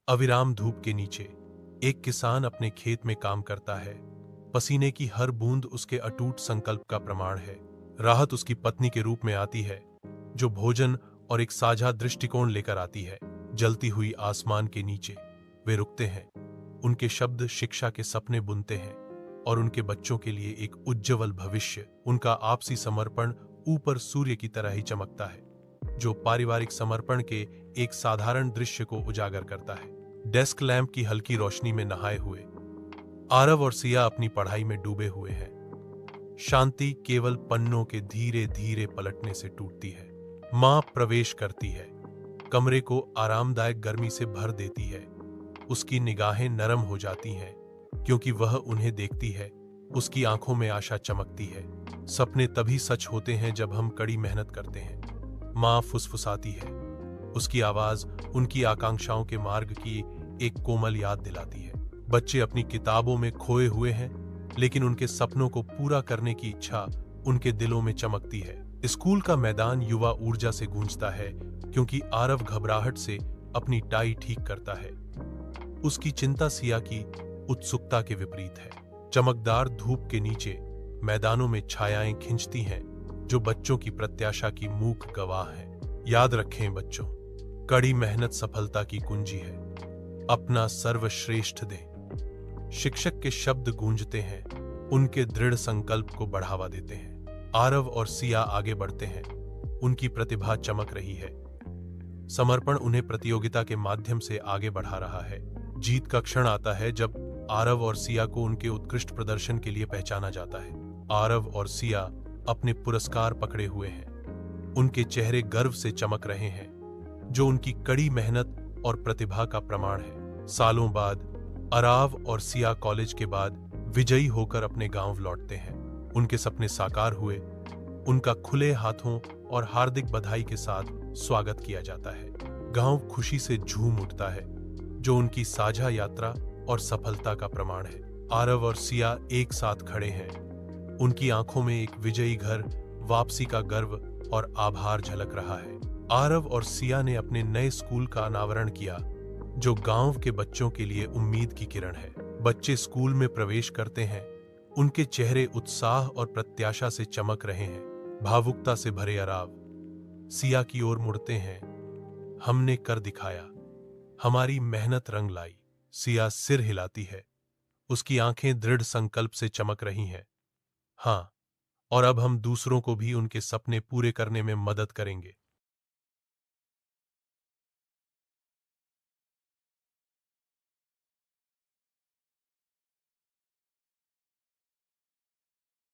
अविराम धूप के नीचे एक किसान अपने खेत में काम करता है। पसीने की हर बूंद उसके अटूट संकल्प का प्रमाण है। राहत उसकी पत्नी के रूप में आती है, जो भोजन और एक साझा दृष्टिकोण लेकर आती है। जलती हुई आसमान के नीचे वे रुकते हैं। उनके शब्द शिक्षा के सपने बुनते हैं और उनके बच्चों के लिए एक उज्जवल भविष्य। उनका आपसी समर्पण ऊपर सूर्य की तरह ही चमकता है, जो पारिवारिक समर्पण के एक साधारण दृश्य को उजागर करता है। डेस्क लैंप की हल्की रोशनी में नहाए हुए आरव और सिया अपनी पढ़ाई में डूबे हुए हैं। शांति केवल पन्नों के धीरे धीरे पलटने से टूटती है। मां प्रवेश करती है, कमरे को आरामदायक गर्मी से भर देती है। उसकी निगाहें नरम हो जाती हैं क्योंकि वह उन्हें देखती है। उसकी आंखों में आशा चमकती है। सपने तभी सच होते हैं जब हम कड़ी मेहनत करते हैं। मां फुसफुसाती है। उसकी आवाज उनकी आकांक्षाओं के मार्ग की एक कोमल याद दिलाती है। बच्चे अपनी किताबों में खोए हुए हैं, लेकिन उनके सपनों को पूरा करने की इच्छा उनके दिलों में चमकती है। स्कूल का मैदान युवा ऊर्जा से गूंजता है क्योंकि आरव घबराहट से अपनी टाई ठीक करता है। उसकी चिंता सिया की उत्सुकता के विपरीत है। चमकदार धूप के नीचे मैदानों में छायाएं खिंचती हैं, जो बच्चों की प्रत्याशा की मूक गवाह है। याद रखें बच्चों, कड़ी मेहनत सफलता की कुंजी है। अपना सर्वश्रेष्ठ दें। शिक्षक के शब्द गूंजते हैं, उनके दृढ़ संकल्प को बढ़ावा देते हैं। आरव और सिया आगे बढ़ते हैं। उनकी प्रतिभा चमक रही है। समर्पण उन्हें प्रतियोगिता के माध्यम से आगे बढ़ा रहा है। जीत का क्षण आता है जब आरव और सिया को उनके उत्कृष्ट प्रदर्शन के लिए पहचाना जाता है। आरव और सिया अपने पुरस्कार पकड़े हुए हैं। उनके चेहरे गर्व से चमक रहे हैं, जो उनकी कड़ी मेहनत और प्रतिभा का प्रमाण है। सालों बाद आरव और सिया कॉलेज के बाद विजयी होकर अपने गांव लौटते हैं। उनके सपने साकार हुए। उनका खुले हाथों और हार्दिक बधाई के साथ स्वागत किया जाता है। गांव खुशी से झूम उठता है, जो उनकी साझा यात्रा और सफलता का प्रमाण है। आरव और सिया एक साथ खड़े हैं। उनकी आंखों में एक विजयी घर, वापसी का गर्व और आभार झलक रहा है। आरव और सिया ने अपने नए स्कूल का अनावरण किया, जो गांव के बच्चों के लिए उम्मीद की किरण है। बच्चे स्कूल में प्रवेश करते हैं। उनके चेहरे उत्साह और प्रत्याशा से चमक रहे हैं। भावुकता से भरे आरव सिया की ओर मुड़ते हैं। हमने कर दिखाया, हमारी मेहनत रंग लाई। सिया सिर हिलाती है। उसकी आंखें दृढ़ संकल्प से चमक रही हैं। हाँ, और अब हम दूसरों को भी उनके सपने पूरे करने में मदद करेंगे।